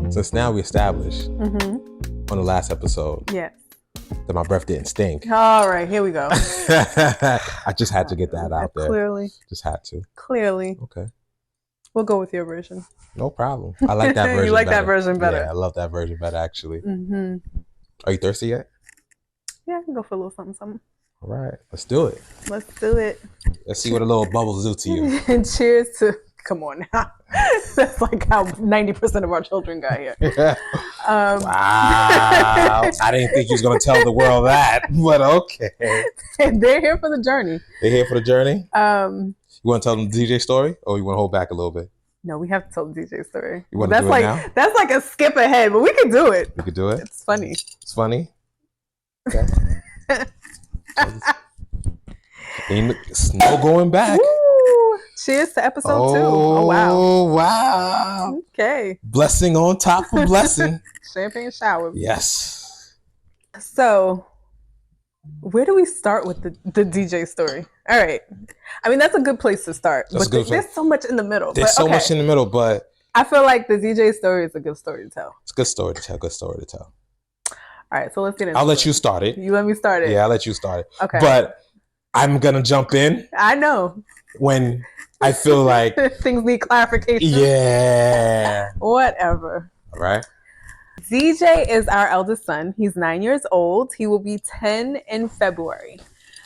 Since now we established on the last episode Yes. that my breath didn't stink. All right, here we go. I just had to get that out there. Clearly. Just had to. Clearly. Okay. We'll go with your version. No problem. I like that version. You like better. that version better? Yeah, I love that version better, actually. Mm-hmm. Are you thirsty yet? Yeah, I can go for a little something, something. All right. Let's do it. Let's do it. Let's see what a little bubbles do to you. And cheers to... Come on now. That's like how 90% of our children got here. Wow. I didn't think you was going to tell the world that, but okay. They're here for the journey. They're here for the journey? You want to tell them the DJ story, or you want to hold back a little bit? No, we have to tell the DJ story. You want to do it now? That's like a skip ahead, but we can do it. We could do it? It's funny. It's funny? Okay. It's no going back. Woo! Cheers to episode 2. Oh, wow. Oh, wow. Okay. Blessing on top of blessing. Champagne shower. Yes. So, where do we start with the DJ story? All right. I mean, that's a good place to start. That's but there's so much in the middle. There's so much in the middle, but... I feel like the DJ story is a good story to tell. It's a good story to tell. Good story to tell. All right, so let's get into it. I'll let you start it. You let me start it? Yeah, I'll let you start it. Okay. But I'm going to jump in. I know. When I feel like... things need clarification. Yeah. Whatever. All right. DJ is our eldest son. He's 9 years old. He will be 10 in February.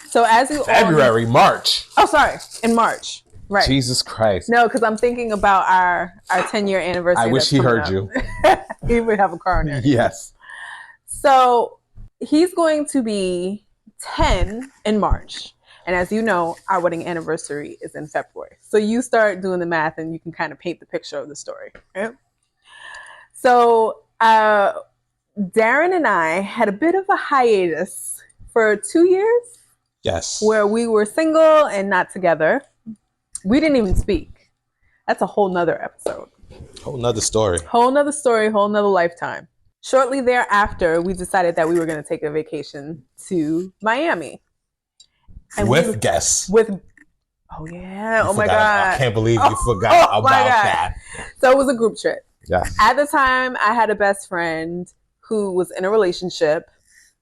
So as you February, March. Oh, sorry. In March. Right. Jesus Christ. No, because I'm thinking about our 10-year anniversary. I wish he heard you. He would have a coronary. Yes. So he's going to be 10 in March. And as you know, our wedding anniversary is in February. So you start doing the math and you can kind of paint the picture of the story. Okay? So Darren and I had a bit of a hiatus for 2 years. Yes. Where we were single and not together. We didn't even speak. That's a whole nother episode. Whole nother story. Whole nother story, whole nother lifetime. Shortly thereafter, we decided that we were going to take a vacation to Miami. And with guests. Oh yeah. Oh my God. I can't believe you forgot about that. So it was a group trip. Yes. At the time, I had a best friend who was in a relationship,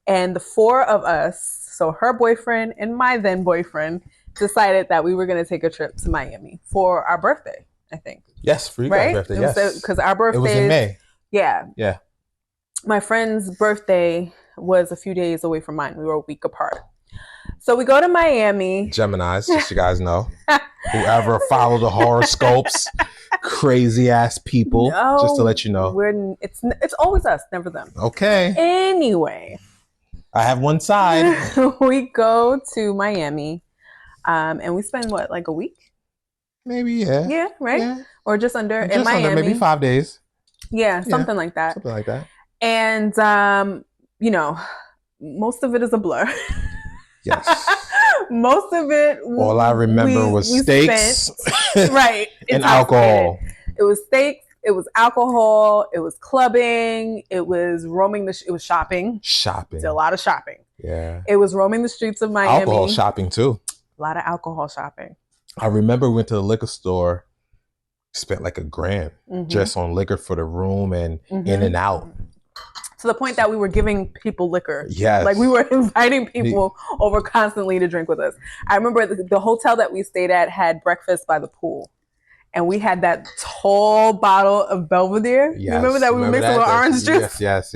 and the four of us, so her boyfriend and my then boyfriend, decided that we were going to take a trip to Miami for our birthday, I think. Yes, for you guys' birthday, yes. Because our birthday... It was in May. Yeah. Yeah. My friend's birthday was a few days away from mine. We were a week apart. So we go to Miami. Geminis, just you guys know. Whoever follow the horoscopes, crazy ass people, just to let you know. It's always us, never them. Okay. Anyway. I have one side. We go to Miami. And we spend like a week? Maybe, yeah. Yeah, right? Yeah. Or just under just in Miami. Under, maybe 5 days. Yeah, something like that. Something like that. And most of it is a blur. Yes. Most of it all I remember was steaks right. and alcohol. It was steaks, it was alcohol, it was clubbing, it was it was shopping. Shopping. A lot of shopping. Yeah. It was roaming the streets of Miami. Alcohol shopping too. A lot of alcohol shopping. I remember we went to the liquor store, spent like $1,000 just on liquor for the room and in and out. To the point that we were giving people liquor. Yes. Like we were inviting people over constantly to drink with us. I remember the hotel that we stayed at had breakfast by the pool. And we had that tall bottle of Belvedere. Yes. You remember that we mixed with orange juice? Yes.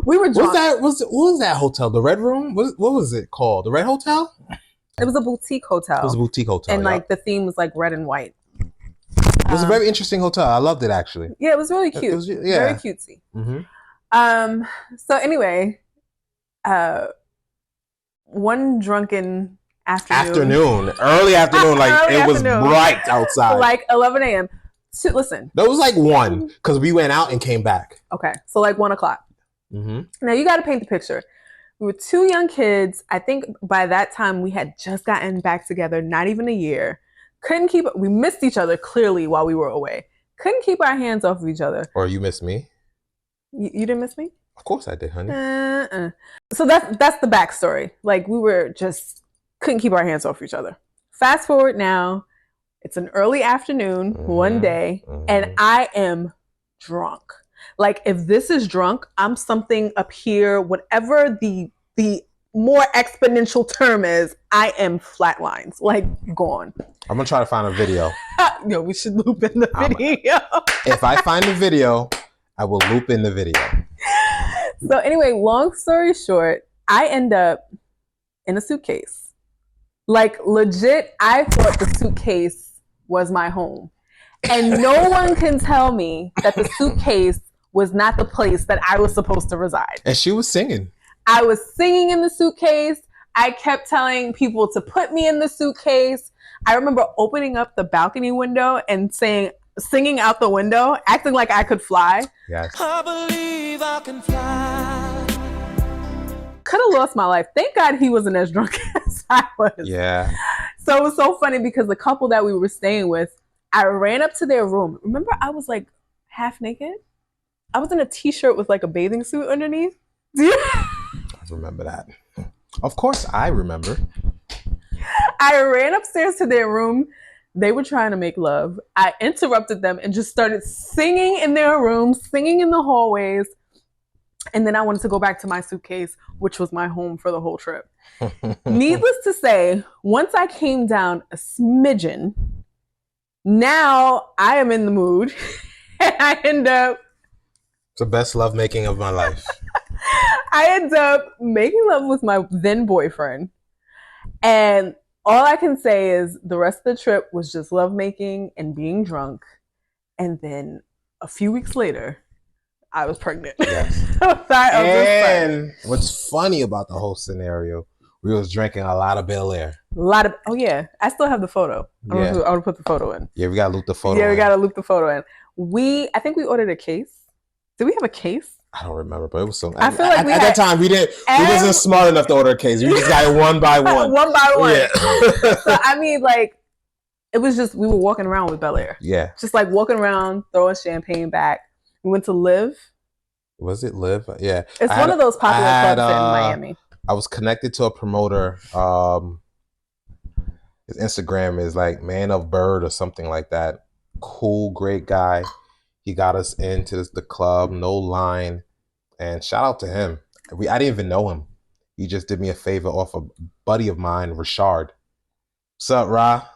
We were drunk. What was that hotel? The Red Room? What was it called? The Red Hotel? It was a boutique hotel. It was a boutique hotel. And like the theme was like red and white. It was a very interesting hotel. I loved it actually. Yeah, it was really cute. It was, very cutesy. Mm-hmm. So anyway, one drunken early afternoon, like it was bright outside. Like 11 a.m. Listen. That was like 1 because we went out and came back. Okay, so like 1 o'clock. Now you got to paint the picture. We were 2 young kids. I think by that time we had just gotten back together, not even a year. We missed each other clearly while we were away. Couldn't keep our hands off of each other. Or you missed me. You didn't miss me? Of course I did, honey. So that's the backstory. Like we were just couldn't keep our hands off each other. Fast forward now, it's an early afternoon one day, and I am drunk. Like, if this is drunk, I'm something up here, whatever the more exponential term is, I am flatlines, like gone. I'm gonna try to find a video. Yo, we should loop in the video. If I find the video, I will loop in the video. So anyway, long story short, I end up in a suitcase. Like, legit, I thought the suitcase was my home. And no one can tell me that the suitcase was not the place that I was supposed to reside. And she was singing. I was singing in the suitcase. I kept telling people to put me in the suitcase. I remember opening up the balcony window and singing out the window, acting like I could fly. Yes. I believe I can fly. Could have lost my life. Thank God he wasn't as drunk as I was. Yeah. So it was so funny because the couple that we were staying with, I ran up to their room. Remember, I was like half naked? I was in a t-shirt with like a bathing suit underneath. I remember that. Of course I remember. I ran upstairs to their room. They were trying to make love. I interrupted them and just started singing in their room, singing in the hallways. And then I wanted to go back to my suitcase, which was my home for the whole trip. Needless to say, once I came down a smidgen, now I am in the mood. And I end up... It's the best lovemaking of my life. I end up making love with my then boyfriend. And all I can say is the rest of the trip was just lovemaking and being drunk. And then a few weeks later, I was pregnant. Yes. And what's funny about the whole scenario, we was drinking a lot of Bel Air. Oh yeah. I still have the photo. I want to put the photo in. Yeah, we gotta loop the photo in. Yeah, we gotta loop the photo in. I think we ordered a case. Did we have a case? I don't remember, but it was so. I feel like at that time we wasn't smart enough to order a case. We just got it one by one. One by one. Yeah. So I mean, like, it was just we were walking around with Bel Air. Yeah. Just like walking around, throwing champagne back. We went to Live. Was it Live? Yeah. It's one of those popular clubs in Miami. I was connected to a promoter. His Instagram is like Man of Bird or something like that. Cool, great guy. He got us into the club, no line, and shout out to him. I didn't even know him. He just did me a favor off a buddy of mine, Rashard. What's up, Ra?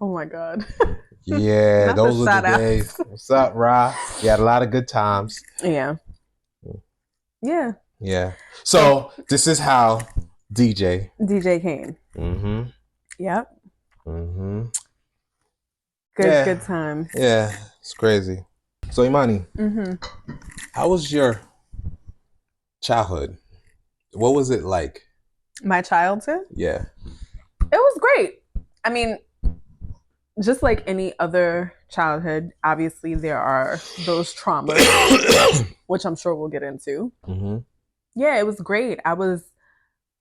Oh my God. Yeah, those were the days. What's up, Ra? We had a lot of good times. Yeah. Yeah. Yeah. So this is how DJ came. Mm-hmm. Yep. Mm-hmm. Good time. Yeah, it's crazy. So Imani, how was your childhood? What was it like? My childhood? Yeah. It was great. I mean, just like any other childhood, obviously there are those traumas, which I'm sure we'll get into. Mm-hmm. Yeah, it was great. I was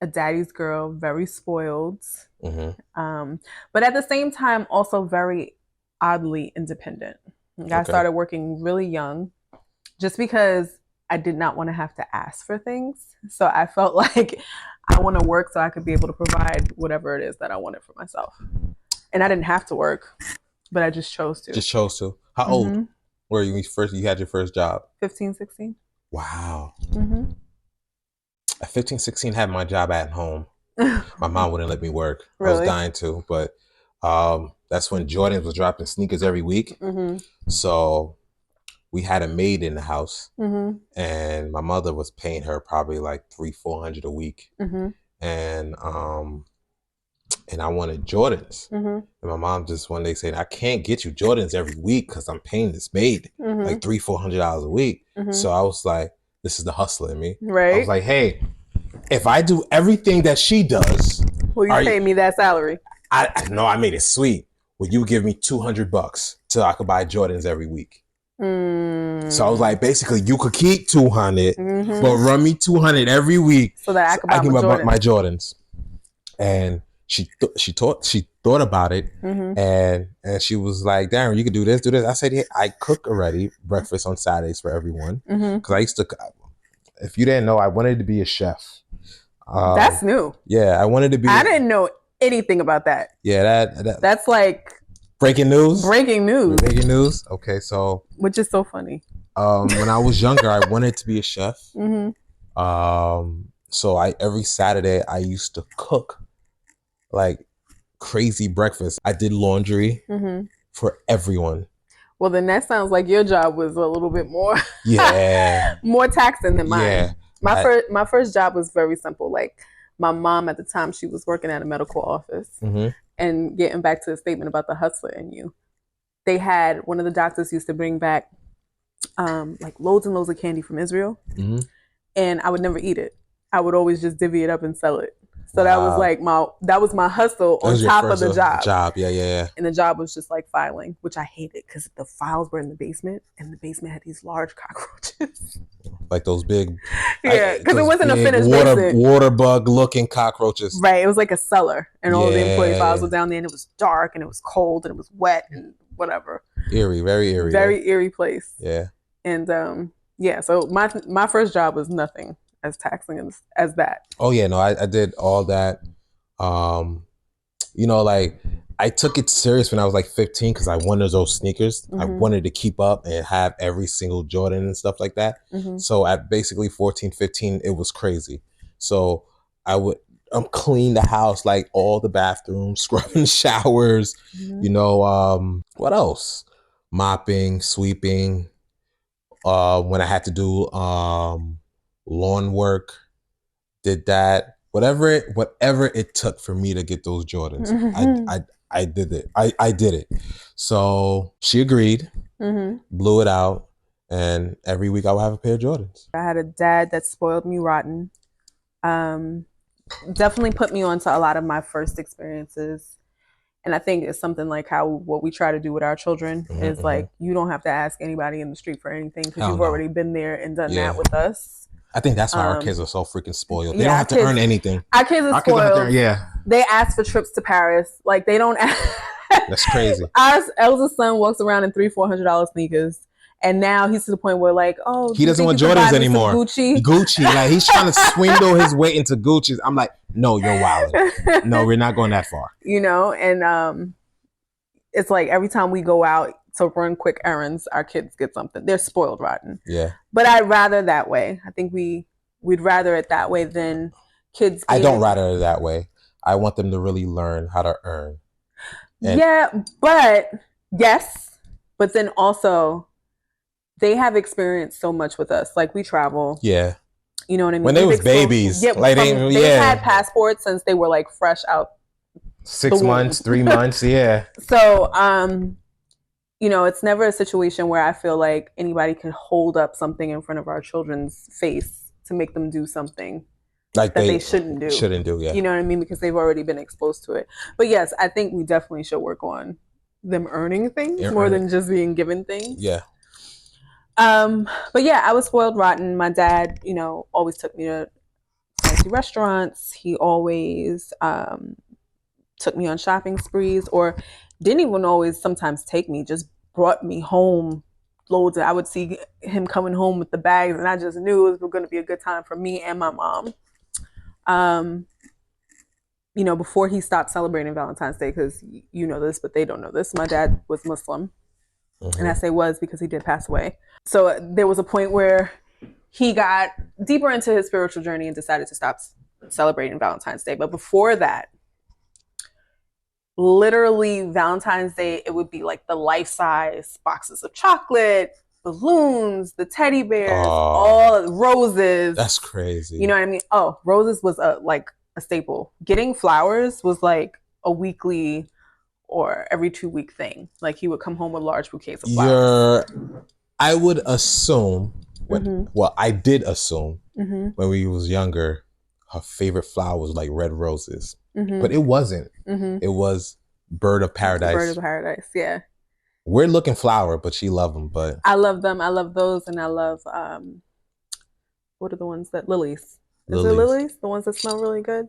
a daddy's girl, very spoiled, but at the same time, also very oddly independent. I started working really young just because I did not want to have to ask for things. So I felt like I want to work so I could be able to provide whatever it is that I wanted for myself. And I didn't have to work, but I just chose to. How old were you first? You had your first job? 15, 16. Wow. At 15, 16, had my job at home. My mom wouldn't let me work. Really? I was dying to, but that's when Jordans was dropping sneakers every week. So we had a maid in the house, and my mother was paying her probably like $300-400 a week. And I wanted Jordans. And my mom just one day said, I can't get you Jordans every week because I'm paying this maid like $300-400 a week. So I was like, this is the hustler in me. Right. I was like, hey, if I do everything that she does, will you pay me that salary? I know I made it sweet. Will you give me $200 till I could buy Jordans every week? So I was like, basically, you could keep 200, but run me 200 every week so that I could buy my Jordans. And she thought about it, and she was like, Darren, you could do this. I said, yeah, I cook already breakfast on Saturdays for everyone because I used to. If you didn't know, I wanted to be a chef. That's new. Yeah, I wanted to be. I didn't know anything about that. Yeah, that's like breaking news. Breaking news. Okay, so which is so funny. When I was younger, I wanted to be a chef. Mm-hmm. So every Saturday I used to cook like crazy breakfast. I did laundry for everyone. Well, then that sounds like your job was a little bit more more taxing than mine. Yeah. My first job was very simple. Like my mom at the time, she was working at a medical office. And getting back to the statement about the hustler in you, they had one of the doctors used to bring back like loads and loads of candy from Israel, and I would never eat it. I would always just divvy it up and sell it. So that was like my hustle on top of the job. Yeah. And the job was just like filing, which I hated because the files were in the basement, and the basement had these large cockroaches. Like those big, because it wasn't a finished basement. Water bug looking cockroaches. Right, it was like a cellar, and all of the employee files were down there, and it was dark, and it was cold, and it was wet, and whatever. Eerie, very eerie. Very eerie place. Yeah. And so my first job was nothing as taxing as that. Oh yeah, no, I did all that. Like I took it serious when I was like 15 because I wanted those sneakers. I wanted to keep up and have every single Jordan and stuff like that. So at basically 14, 15, it was crazy. So I'm clean the house, like all the bathrooms, scrubbing showers, what else? Mopping, sweeping. When I had to do lawn work, did that. Whatever it took for me to get those Jordans, I did it. I did it. So she agreed, blew it out, and every week I would have a pair of Jordans. I had a dad that spoiled me rotten. Definitely put me onto a lot of my first experiences. And I think it's something like what we try to do with our children is like, you don't have to ask anybody in the street for anything because you've already been there and done that with us. I think that's why our kids are so freaking spoiled. They don't have to earn anything. Our kids are spoiled. They ask for trips to Paris. Like they don't ask. That's crazy. Our eldest son walks around in $300-400 sneakers. And now he's to the point where like, he doesn't want Jordans anymore. Gucci. Like he's trying to swindle his way into Gucci's. I'm like, no, you're wild. No, we're not going that far. And it's like every time we go out to run quick errands, our kids get something. They're spoiled rotten. Yeah. But I'd rather that way. I think we'd rather it that way than kids. I don't rather it that way. I want them to really learn how to earn. But then also they have experienced so much with us. Like we travel. Yeah. You know what I mean? When they was babies. They've had passports since they were like fresh out. 6 months, 3 months. Yeah. So, it's never a situation where I feel like anybody can hold up something in front of our children's face to make them do something like that they shouldn't do. Yeah. You know what I mean? Because they've already been exposed to it. But yes, I think we definitely should work on them earning things more than just being given things. Yeah. But yeah, I was spoiled rotten. My dad, always took me to fancy restaurants. He always took me on shopping sprees, or didn't even always sometimes take me, just brought me home loads. I would see him coming home with the bags, and I just knew it was going to be a good time for me and my mom. Before he stopped celebrating Valentine's Day, because you know this, but they don't know this, my dad was Muslim. And I say was because he did pass away. So there was a point where he got deeper into his spiritual journey and decided to stop celebrating Valentine's Day. But before that, literally Valentine's Day, it would be like the life-size boxes of chocolate, balloons, the teddy bears, all roses. That's crazy. You know what I mean? Oh, roses was a staple. Getting flowers was like a weekly or every 2-week thing. Like he would come home with large bouquets of flowers. I would assume, I did assume when we was younger, her favorite flower was like red roses. But it wasn't. It was bird of paradise. Bird of paradise, yeah. Weird looking flower, but she loved them. But I love them. I love those, and I love what are the ones that lilies? Is it lilies? The ones that smell really good?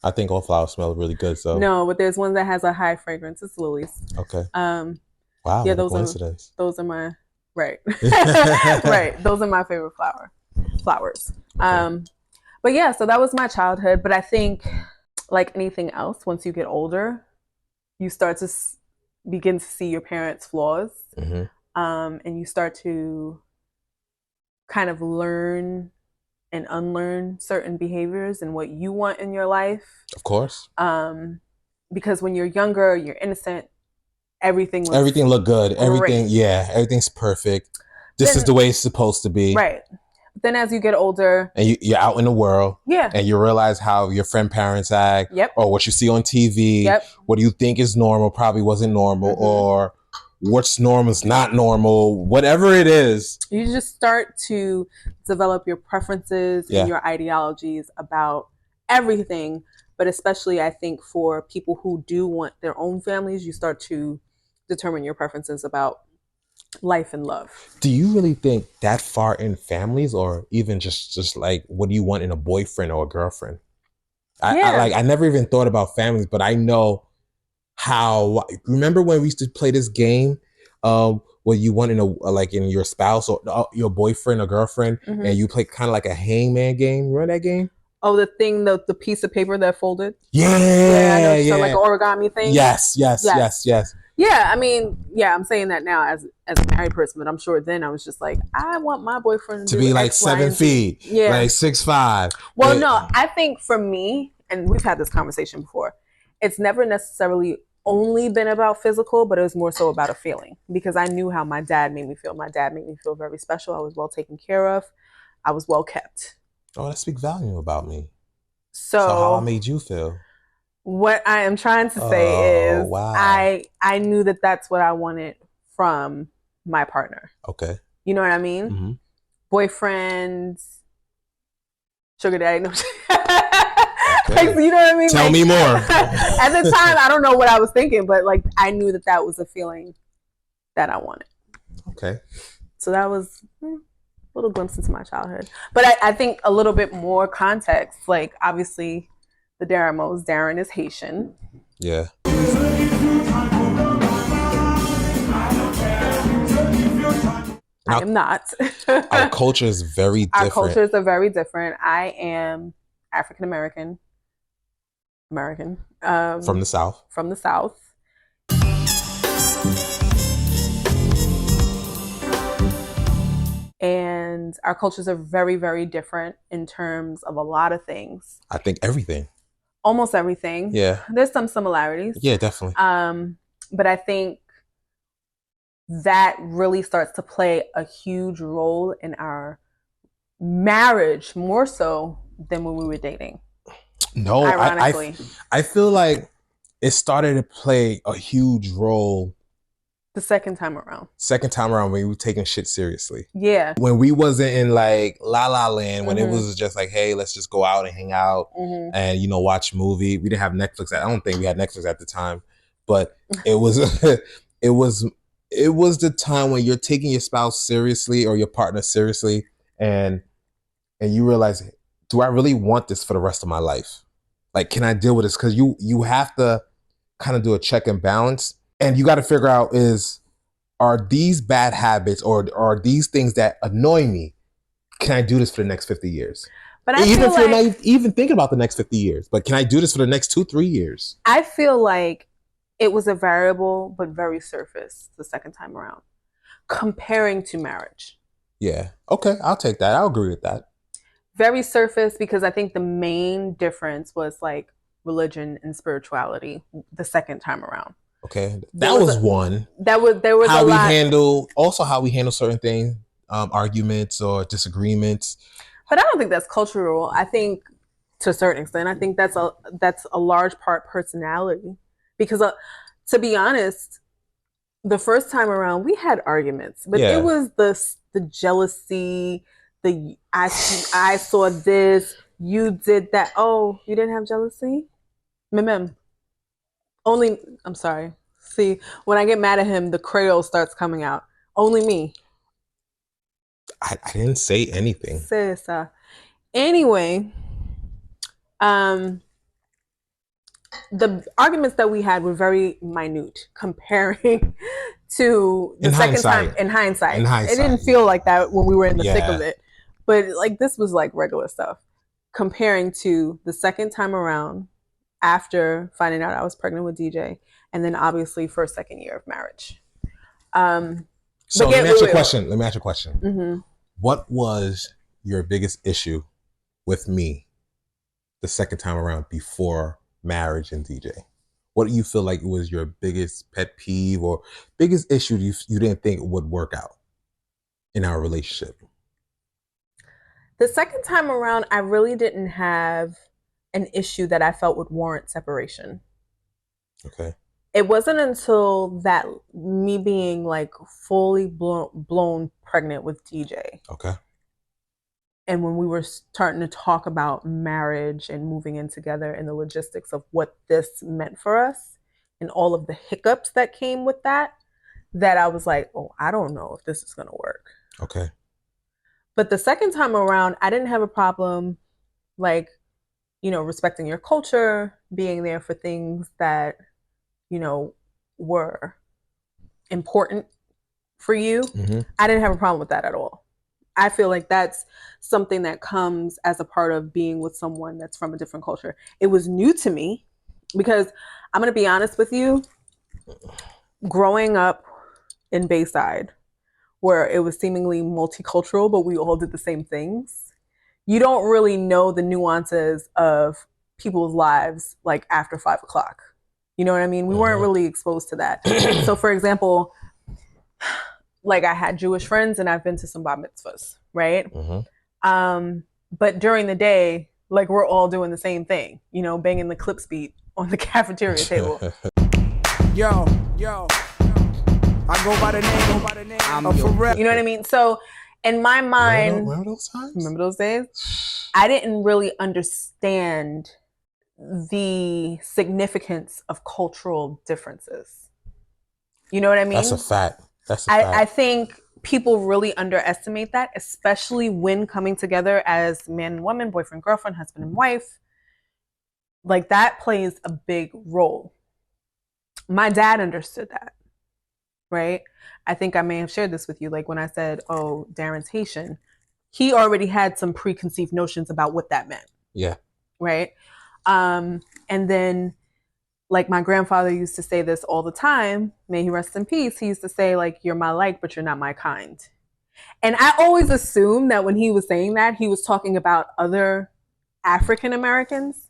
I think all flowers smell really good. So no, but there's one that has a high fragrance. It's lilies. Okay. Wow. Yeah, those coincidence. Those are my right. Right. Those are my favorite flowers. Okay. But yeah, so that was my childhood. But I think like anything else, once you get older, you start to begin to see your parents' flaws, and you start to kind of learn and unlearn certain behaviors and what you want in your life. Of course. Because when you're younger, you're innocent. Everything looked good. Great. Everything's perfect. This is the way it's supposed to be. Right. Then as you get older, and you're out in the world, yeah, and you realize how your friend parents act, yep, or what you see on TV, yep, what you think is normal probably wasn't normal, or what's normal is not normal, whatever it is. You just start to develop your preferences and your ideologies about everything. But especially, I think for people who do want their own families, you start to determine your preferences about life and love. Do you really think that far in families, or even just like, what do you want in a boyfriend or a girlfriend? I never even thought about families, but I know how. Remember when we used to play this game, what you want in in your spouse or your boyfriend or girlfriend, and you play kind of like a hangman game. Remember that game? Oh, the thing, the piece of paper that folded? Yeah, I know. So like an origami thing? Yes. Yeah, I mean, I'm saying that now as a married person, but I'm sure then I was just like, I want my boyfriend to be like X, 7 feet, like 6'5". Well, no, I think for me, and we've had this conversation before, it's never necessarily only been about physical, but it was more so about a feeling, because I knew how my dad made me feel. My dad made me feel very special. I was well taken care of. I was well kept. Oh, that speaks volume about me. So how I made you feel? What I am trying to say is, I knew that that's what I wanted from my partner. Okay. You know what I mean? Boyfriends, sugar daddy. No. Okay. You know what I mean? Tell me more. At the time, I don't know what I was thinking, but like I knew that that was a feeling that I wanted. Okay. So that was a little glimpse into my childhood. But I think a little bit more context, like obviously the Daramos, Darren is Haitian. Yeah. I am not. Our culture is very different. Our cultures are very different. I am African American. From the South. From the South. And our cultures are very, very different in terms of a lot of things. I think everything. Almost everything. Yeah. There's some similarities. Yeah, definitely. But I think that really starts to play a huge role in our marriage, more so than when we were dating. No, ironically. I feel like it started to play a huge role the second time around. When we were taking shit seriously. Yeah. When we wasn't in like La La Land, when it was just like, hey, let's just go out and hang out and, watch a movie. We didn't have Netflix. I don't think we had Netflix at the time, but it was, it was the time when you're taking your spouse seriously or your partner seriously, and you realize, do I really want this for the rest of my life? Like, can I deal with this? Because you have to kind of do a check and balance. And you got to figure out are these bad habits or are these things that annoy me, can I do this for the next 50 years? But even if you're not even thinking about the next 50 years, but can I do this for the next 2-3 years? I feel like it was a variable, but very surface the second time around, comparing to marriage. Yeah. Okay. I'll take that. I'll agree with that. Very surface, because I think the main difference was like religion and spirituality the second time around. Okay, that was one. There was how we handle certain things, arguments or disagreements. But I don't think that's cultural. I think to a certain extent, I think that's a large part personality. Because to be honest, the first time around we had arguments, but it was the jealousy. I saw this, you did that. Oh, you didn't have jealousy? Only, I'm sorry. See, when I get mad at him, the Creole starts coming out. Only me. I didn't say anything. Anyway, the arguments that we had were very minute comparing to the second time. In hindsight, it didn't feel like that when we were in the thick of it. But like this was like regular stuff. Comparing to the second time around, after finding out I was pregnant with DJ, and then obviously first, second year of marriage. So let me ask you a question. Mm-hmm. What was your biggest issue with me the second time around before marriage and DJ? What do you feel like was your biggest pet peeve or biggest issue you didn't think would work out in our relationship? The second time around, I really didn't have an issue that I felt would warrant separation. Okay. It wasn't until that me being like fully blown pregnant with DJ. Okay. And when we were starting to talk about marriage and moving in together and the logistics of what this meant for us and all of the hiccups that came with that I was like, oh, I don't know if this is going to work. Okay. But the second time around, I didn't have a problem, like, you know, respecting your culture, being there for things that, you know, were important for you. Mm-hmm. I didn't have a problem with that at all. I feel like that's something that comes as a part of being with someone that's from a different culture. It was new to me because I'm going to be honest with you, growing up in Bayside, where it was seemingly multicultural, but we all did the same things, you don't really know the nuances of people's lives like after 5 o'clock. You know what I mean? We weren't really exposed to that. So for example, like I had Jewish friends and I've been to some bar mitzvahs, right? Mm-hmm. But during the day, like we're all doing the same thing, you know, banging the clips beat on the cafeteria table. Yo. I go by the name. I'm for real. You know what I mean? So in my mind, remember those times? Remember those days? I didn't really understand the significance of cultural differences. You know what I mean? That's a fact. I think people really underestimate that, especially when coming together as man and woman, boyfriend, girlfriend, husband and wife. Like that plays a big role. My dad understood that, right? I think I may have shared this with you. Like when I said, oh, Darren's Haitian, he already had some preconceived notions about what that meant. Yeah. Right. And then like my grandfather used to say this all the time, may he rest in peace. He used to say like, you're my like, but you're not my kind. And I always assumed that when he was saying that, he was talking about other African Americans,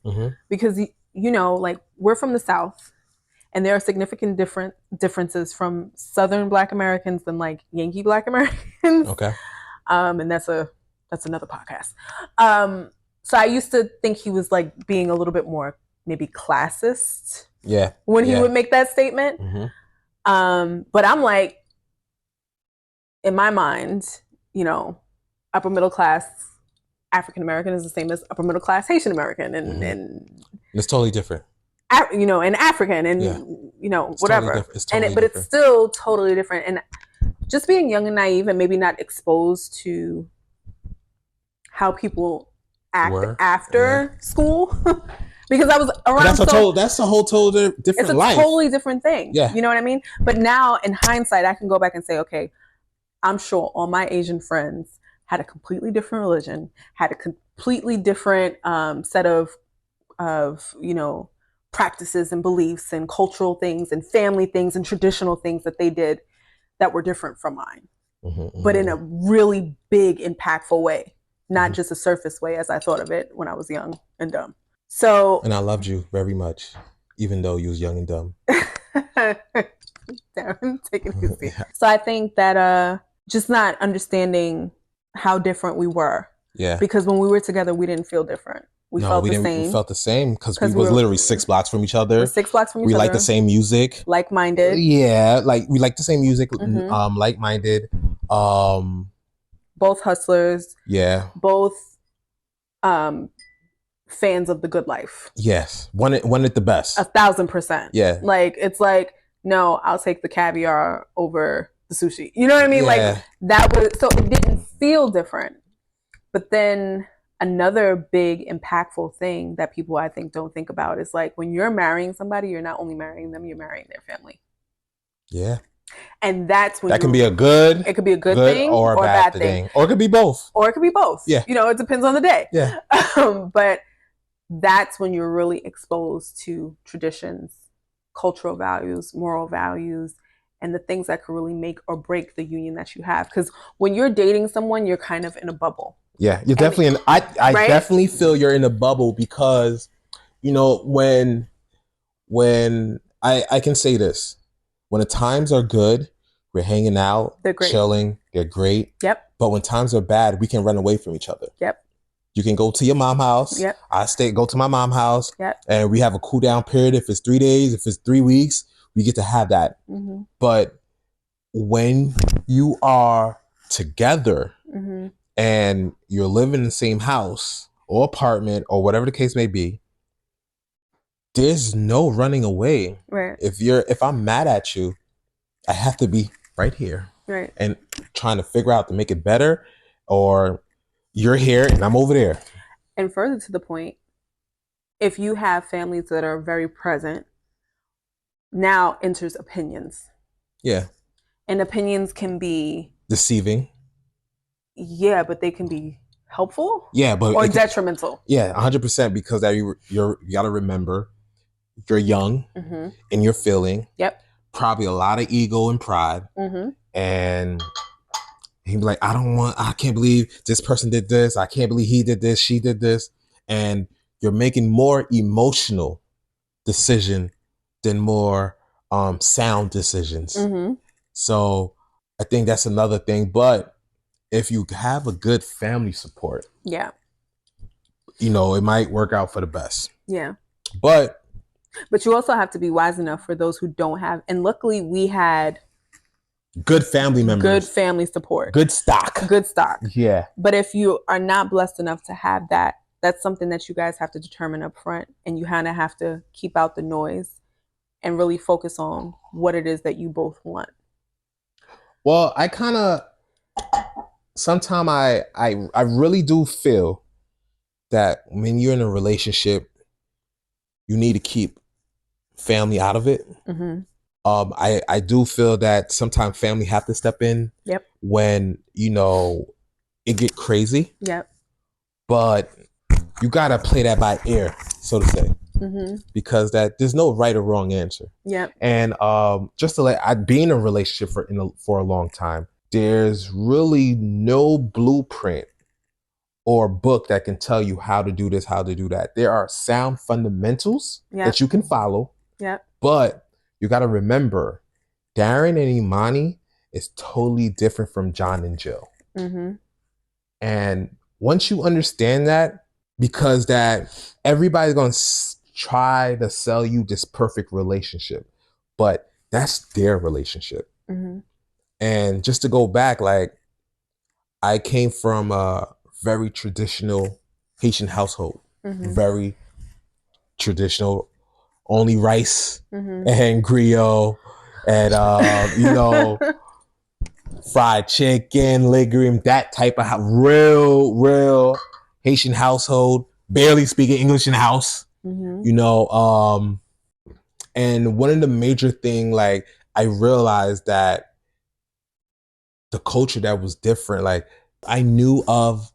because, you know, like we're from the South and there are significant differences from Southern Black Americans than like Yankee Black Americans. Okay. And that's another podcast. So I used to think he was like being a little bit more maybe classist. Yeah. When he would make that statement. But I'm like, in my mind, you know, upper middle class African American is the same as upper middle class Haitian American, and it's totally different. You know, and African, and you know, it's whatever. Totally it's totally but it's still totally different. And just being young and naive, and maybe not exposed to how people act after school. Because I was around. That's a whole totally different life. It's a totally different thing. Yeah. You know what I mean? But now in hindsight, I can go back and say, okay, I'm sure all my Asian friends had a completely different religion, had a completely different set of, you know, practices and beliefs and cultural things and family things and traditional things that they did that were different from mine, but in a really big, impactful way, not just a surface way as I thought of it when I was young and dumb. So, and I loved you very much, even though you was young and dumb. Darren, take it easy. So I think that just not understanding how different we were. Yeah. Because when we were together, we didn't feel different. We felt the same. We felt the same because we was literally 6 blocks from each other. 6 blocks from each other. We liked the same music. Like-minded. Yeah, like we liked the same music. Like-minded. Both hustlers. Yeah. Both fans of the good life. Yes. Wanted the best. 1,000%. Yeah. Like, it's like, no, I'll take the caviar over the sushi. You know what I mean? Yeah. Like, that was, so it didn't feel different. But then another big impactful thing that people I think don't think about is like when you're marrying somebody, you're not only marrying them, you're marrying their family. Yeah. And that's when it could be a good thing or a bad thing. Or it could be both. Yeah. You know, it depends on the day. Yeah. But that's when you're really exposed to traditions, cultural values, moral values, and the things that could really make or break the union that you have. Because when you're dating someone, you're kind of in a bubble. Yeah, you're definitely in. I right? definitely feel you're in a bubble because, you know, when I can say this, when the times are good, we're hanging out, They're great. chilling, they're great. Yep. But when times are bad, we can run away from each other. Yep. You can go to your mom's house. Yep. Go to my mom's house. Yep. And we have a cool down period. If it's 3 days, if it's 3 weeks, we get to have that. Mm-hmm. But when you are together Mm-hmm. and you're living in the same house or apartment or whatever the case may be, there's no running away. Right. If I'm mad at you, I have to be right here. Right. And trying to figure out to make it better, or you're here and I'm over there. And further to the point, if you have families that are very present, now enters opinions. Yeah. And opinions can be deceiving. Yeah, but they can be helpful. Yeah, but or detrimental. Yeah, 100%, because you got to remember, you're young Mm-hmm. and you're feeling. Yep. Probably a lot of ego and pride. Mm-hmm. And he'd be like, I can't believe this person did this. I can't believe he did this. She did this. And you're making more emotional decision than more sound decisions. Mm-hmm. So I think that's another thing. But if you have a good family support, yeah, you know, it might work out for the best. Yeah. But you also have to be wise enough for those who don't have. And luckily we had good family members, good family support, good stock. Yeah. But if you are not blessed enough to have that, that's something that you guys have to determine up front, and you kind of have to keep out the noise and really focus on what it is that you both want. Well, I kind of sometimes I really do feel that when you're in a relationship, you need to keep family out of it. Mm-hmm. I do feel that sometimes family have to step in. Yep. When, you know, it get crazy. Yep. But you gotta play that by ear, so to say. Mm-hmm. Because there's no right or wrong answer. Yep. And just to I've been in a relationship for a long time. There's really no blueprint or book that can tell you how to do this, how to do that. There are sound fundamentals that you can follow. Yep. But you got to remember, Darren and Imani is totally different from John and Jill. Mm-hmm. And once you understand that, because that everybody's going to try to sell you this perfect relationship, but that's their relationship. Mm-hmm. And just to go back, like, I came from a very traditional Haitian household. Mm-hmm. Very traditional, only rice and griot and, you know, fried chicken, legume, that type of real Haitian household, barely speaking English in the house, you know. And one of the major thing, like, I realized that the culture that was different, like, I knew of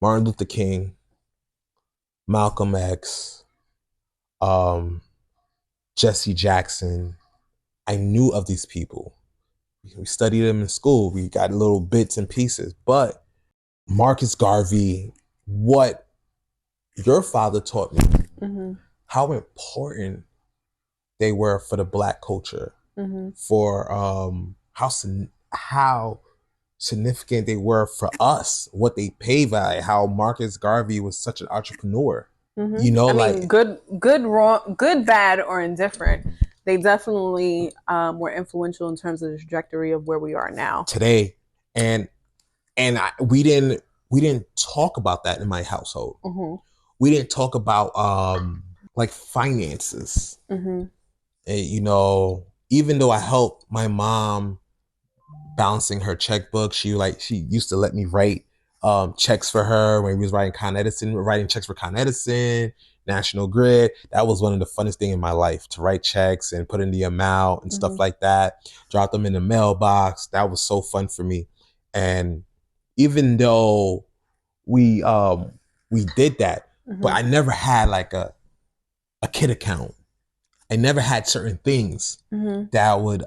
Martin Luther King, Malcolm X, Jesse Jackson. I knew of these people. We studied them in school. We got little bits and pieces. But Marcus Garvey, what your father taught me, how important they were for the Black culture, for how significant they were for us, what they paved by, how Marcus Garvey was such an entrepreneur. You know, I mean, good, wrong, good, bad, or indifferent. They definitely were influential in terms of the trajectory of where we are now today. And we didn't talk about that in my household. We didn't talk about like finances. And, you know, even though I helped my mom balancing her checkbook, she used to let me write checks for her when we was writing checks for Con Edison, National Grid. That was one of the funnest things in my life, to write checks and put in the amount and stuff like that, drop them in the mailbox. That was so fun for me. And even though we did that, but I never had like a kid account. I never had certain things that would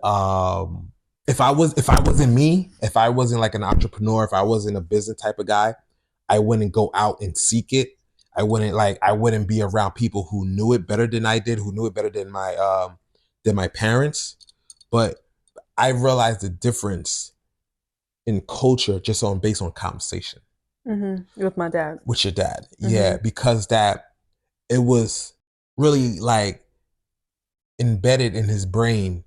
if I wasn't like an entrepreneur, if I wasn't a business type of guy, I wouldn't go out and seek it. I wouldn't be around people who knew it better than I did, who knew it better than my parents. But I realized the difference in culture just based on conversation. With my dad. With your dad. Yeah, because that it was really like embedded in his brain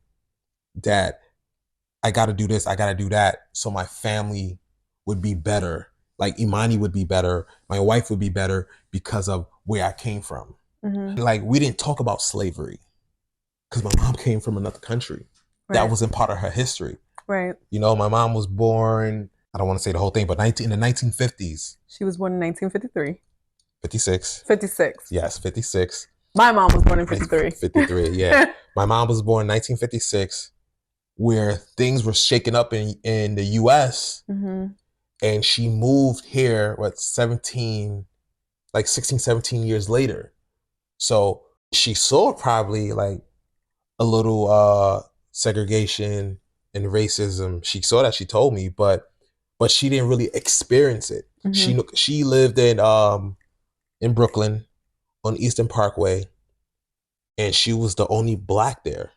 that I got to do this, I got to do that, so my family would be better. Like Imani would be better, my wife would be better because of where I came from. Like we didn't talk about slavery because my mom came from another country. Right. That wasn't part of her history. Right. You know, my mom was born, I don't want to say the whole thing, but in the 1950s. She was born in 1953. 56. 56. Yes, 56. My mom was born in 53. 53, yeah. My mom was born in 1956, where things were shaking up in the U.S. And she moved here, 16, 17 years later. So she saw probably like a little segregation and racism. She saw that, she told me, but she didn't really experience it. She lived in Brooklyn on Eastern Parkway, and she was the only black there.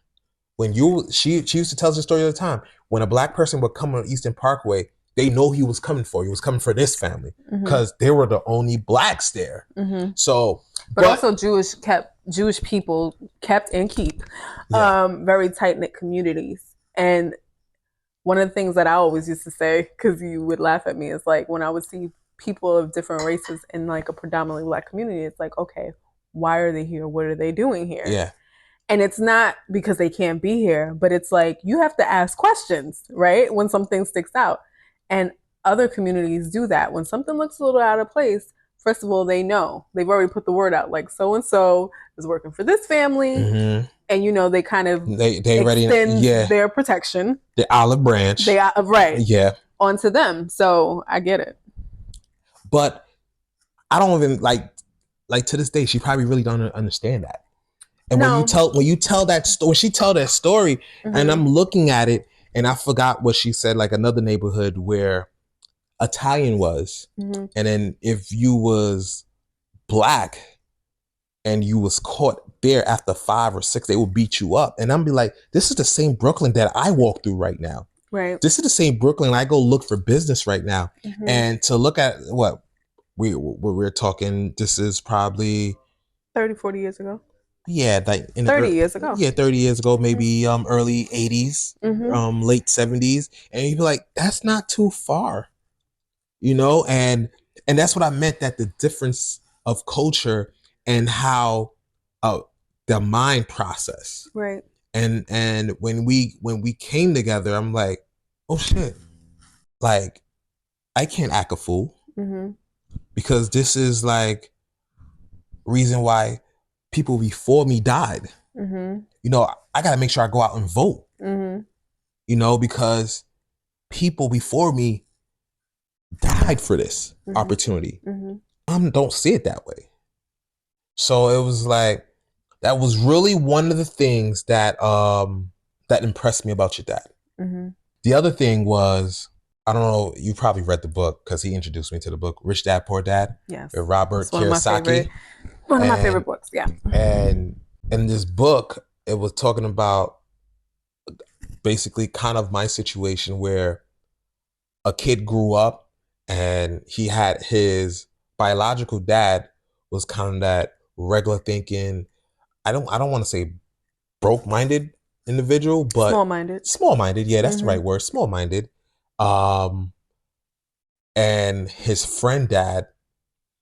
She used to tell us the story all the time. When a black person would come on Eastern Parkway, they know he was coming for. He was coming for this family because they were the only blacks there. So, but also Jewish people kept and keep very tight knit communities. And one of the things that I always used to say, because you would laugh at me, is like when I would see people of different races in like a predominantly black community, it's like, okay, why are they here? What are they doing here? Yeah. And it's not because they can't be here, but it's like you have to ask questions, right? When something sticks out. And other communities do that. When something looks a little out of place, first of all, they know. They've already put the word out, like so-and-so is working for this family. And, you know, they kind of they extend their protection. The olive branch. Right. Yeah. Onto them. So I get it. But I don't even like to this day, she probably really don't understand that. And when you tell that story, she tell that story, and I'm looking at it, and I forgot what she said, like another neighborhood where Italian was, and then if you was black and you was caught there after 5 or 6, they would beat you up. And I'm be like, this is the same Brooklyn that I walk through right now. Right. This is the same Brooklyn I go look for business right now. And to look at what we're talking, this is probably 30, 40 years ago. Yeah, like 30 years ago. Yeah, 30 years ago, maybe early 80s, late 70s. And you'd be like, that's not too far. You know, and that's what I meant, that the difference of culture and how the mind process. Right. And when we came together, I'm like, oh shit. Like, I can't act a fool. Because this is like reason why people before me died. You know, I got to make sure I go out and vote. You know, because people before me died for this opportunity. Don't see it that way. So it was like, that was really one of the things that that impressed me about your dad. The other thing was, I don't know, you probably read the book because he introduced me to the book, Rich Dad, Poor Dad. Yes. With Robert Kiyosaki. One of my favorite books, yeah. And in this book, it was talking about basically kind of my situation where a kid grew up and he had his biological dad was kind of that regular thinking, I don't want to say broke-minded individual, but small-minded. Yeah, that's the right word. Small-minded. And his friend dad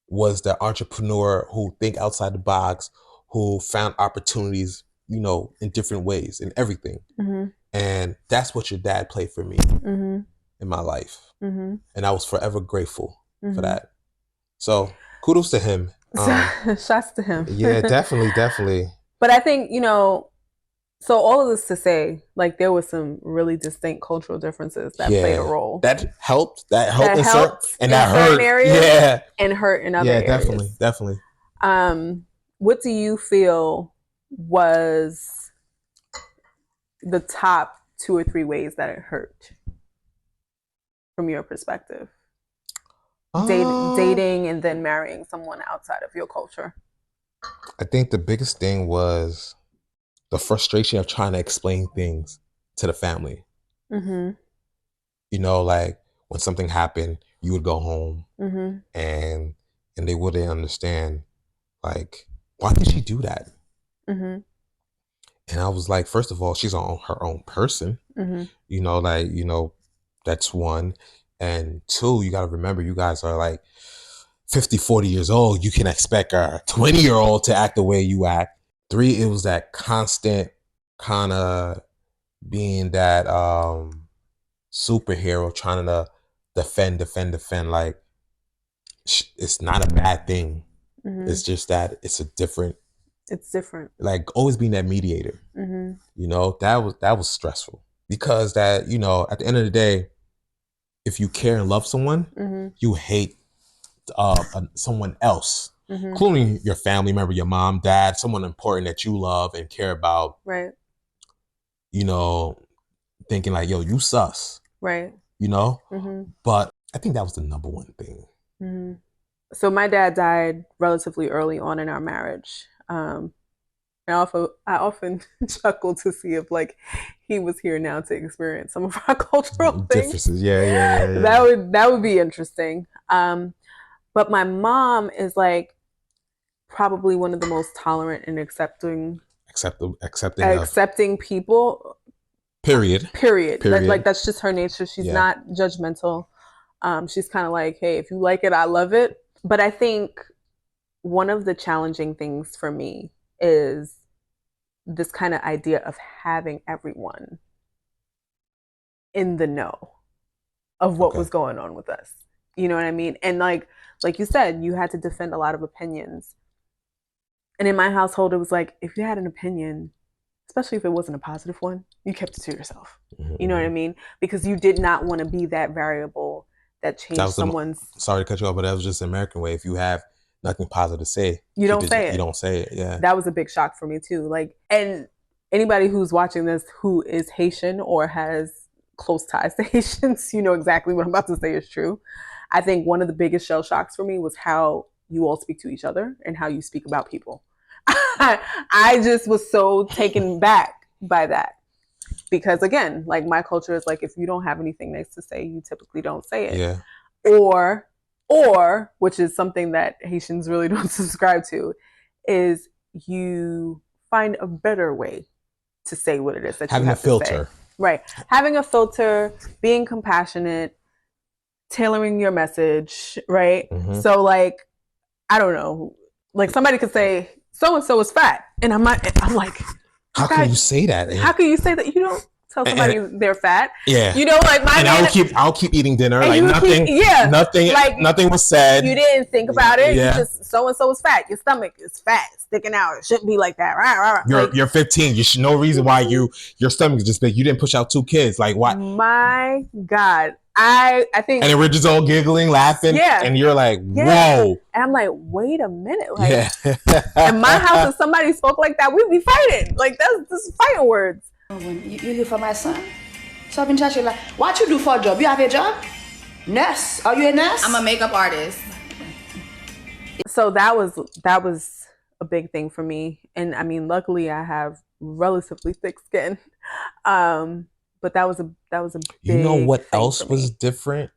was the entrepreneur who think outside the box, who found opportunities, you know, in different ways, in everything. And that's what your dad played for me in my life. And I was forever grateful for that. So kudos to him. Shots to him. Yeah, definitely. But I think, you know, so all of this to say, like, there was some really distinct cultural differences that played a role. That helped. That helped in and that hurt. Areas, yeah. And hurt in other areas. Definitely. What do you feel was the top 2 or 3 ways that it hurt from your perspective? Dating and then marrying someone outside of your culture. I think the biggest thing was the frustration of trying to explain things to the family. Mm-hmm. You know, like when something happened, you would go home Mm-hmm. and they wouldn't understand, like, why did she do that? Mm-hmm. And I was like, first of all, she's her own person. Mm-hmm. You know, like, you know, that's one. And two, you got to remember, you guys are like 50, 40 years old. You can expect a 20-year-old to act the way you act. 3, it was that constant kind of being that superhero trying to defend. Like, it's not a bad thing. Mm-hmm. It's just that it's different. Like, always being that mediator. Mm-hmm. You know, that was stressful, because that, you know, at the end of the day, if you care and love someone, Mm-hmm. you hate someone else, Mm-hmm. including your family member, your mom, dad, someone important that you love and care about. Right. You know, thinking like, yo, you sus. Right. You know? Mm-hmm. But I think that was the number one thing. Mm-hmm. So my dad died relatively early on in our marriage. I often chuckle to see if like he was here now to experience some of our cultural differences. Things. Yeah. That would be interesting. But my mom is like probably one of the most tolerant and accepting people. Period. That's just her nature. She's not judgmental. She's kind of like, hey, if you like it, I love it. But I think one of the challenging things for me is this kind of idea of having everyone in the know of what was going on with us. You know what I mean? And like you said, you had to defend a lot of opinions. And in my household, it was like, if you had an opinion, especially if it wasn't a positive one, you kept it to yourself. Mm-hmm. You know what I mean? Because you did not want to be that variable that changed someone's... Sorry to cut you off, but that was just the American way. If you have nothing positive to say, you don't say it. You don't say it. Yeah. That was a big shock for me too. Like, and anybody who's watching this who is Haitian or has close ties to Haitians, you know exactly what I'm about to say is true. I think one of the biggest shell shocks for me was how you all speak to each other and how you speak about people. I just was so taken back by that. Because again, like my culture is like, if you don't have anything nice to say, you typically don't say it. Yeah. Or, which is something that Haitians really don't subscribe to, is you find a better way to say what it is that having you have a filter. To say. Right. Having a filter, being compassionate, tailoring your message, right? Mm-hmm. So like, I don't know, like somebody could say, so-and-so is fat. And I'm like, how can you say that? How can you say that? You don't tell somebody they're fat. Yeah. You know, like my I'll keep eating dinner. Like nothing was said. You didn't think about it. Yeah. You just so-and-so is fat. Your stomach is fat, sticking out. It shouldn't be like that. You're 15. You should no reason why your stomach is just big. You didn't push out 2 kids. Like why? My God. I think, and then we're just all giggling, laughing, and you're like, whoa. And I'm like, wait a minute. Like, in my house, if somebody spoke like that, we'd be fighting. Like, that's fighting words. When you live for my son, so I've been chatting like, what you do for a job? You have a job? Nurse? Are you a nurse? I'm a makeup artist. So that was a big thing for me. And I mean, luckily I have relatively thick skin. But that was a big, you know what else was different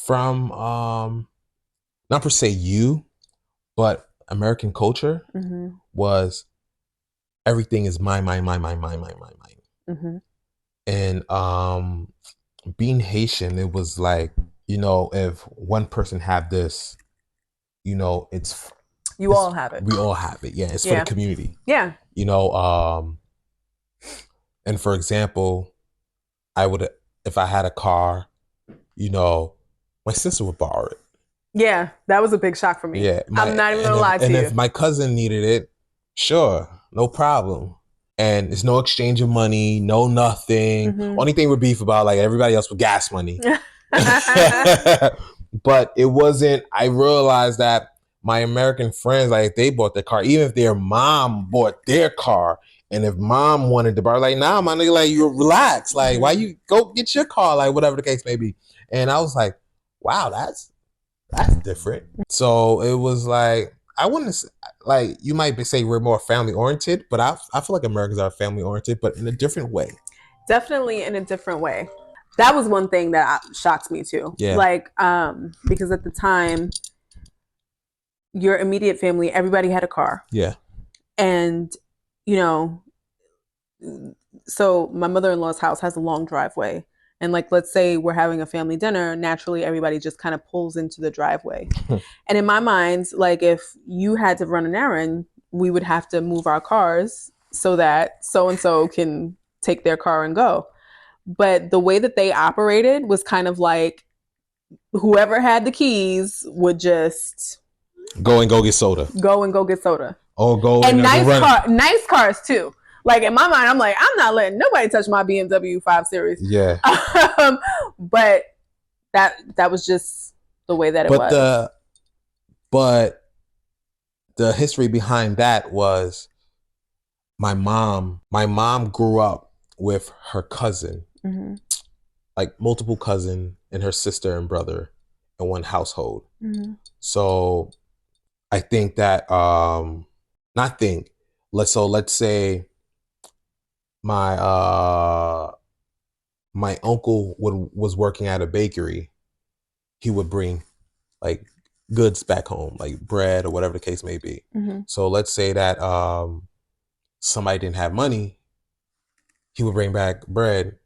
from not per se you, but American culture was everything is mine. Mm-hmm. And being Haitian, it was like, you know, if one person have this, you know, it's all have it. We all have it. Yeah, it's for the community. Yeah. You know, and for example, if I had a car, you know, my sister would borrow it. Yeah, that was a big shock for me. Yeah, I'm not even gonna lie to you. And if my cousin needed it, sure, no problem. And there's no exchange of money, no nothing. Mm-hmm. Only thing we're beef about, like everybody else, with gas money. But it wasn't. I realized that my American friends, like they bought their car, even if their mom bought their car, and if mom wanted to buy, like, nah, my nigga, like, you relax, like, why you go get your car, like, whatever the case may be. And I was like, wow, that's different. So it was like, I wouldn't say, like, you might say we're more family oriented, but I feel like Americans are family oriented, but in a different way. Definitely in a different way. That was one thing that shocked me too. Yeah. Like, because at the time, your immediate family, everybody had a car. Yeah. And, you know, so my mother-in-law's house has a long driveway. And like, let's say we're having a family dinner, naturally everybody just kind of pulls into the driveway. And in my mind, like if you had to run an errand, we would have to move our cars so that so-and-so can take their car and go. But the way that they operated was kind of like whoever had the keys would just go get soda. Or go and nice cars too. Like in my mind, I'm like, I'm not letting nobody touch my BMW 5 Series. Yeah. But that was just the way that it was. But the history behind that was my mom grew up with her cousin, like multiple cousin and her sister and brother in one household. So I think that let's say my uncle was working at a bakery. He would bring like goods back home, like bread or whatever the case may be. So let's say that somebody didn't have money, he would bring back bread.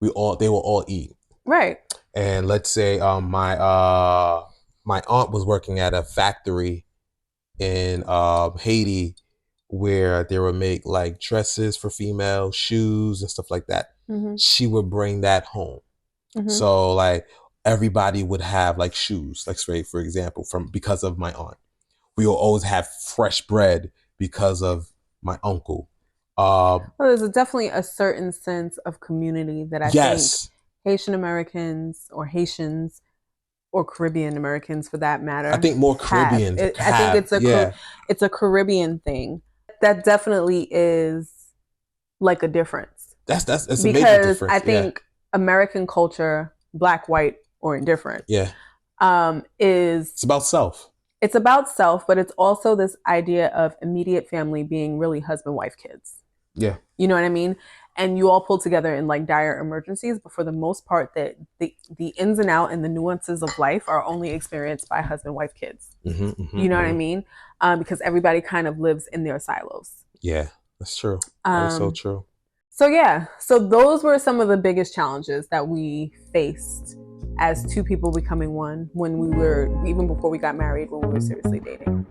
They will all eat. Right. And let's say my aunt was working at a factory in Haiti where they would make like dresses for female, shoes and stuff like that. She would bring that home. So like everybody would have like shoes, like straight, for example, because of my aunt. We will always have fresh bread because of my uncle. Well, there's definitely a certain sense of community that I think Haitian Americans or Haitians or Caribbean Americans, for that matter, I think more Caribbean. I think it's a Caribbean thing. That definitely is like a difference. That's a because major difference. I think American culture, black, white, or indifferent, it's about self. It's about self, but it's also this idea of immediate family being really husband, wife, kids. Yeah. You know what I mean? And you all pull together in like dire emergencies, but for the most part, that the ins and outs and the nuances of life are only experienced by husband, wife, kids. You know what I mean? Because everybody kind of lives in their silos. Yeah, that's true. That is so true. So yeah, so those were some of the biggest challenges that we faced as two people becoming one when we were, even before we got married, when we were seriously dating.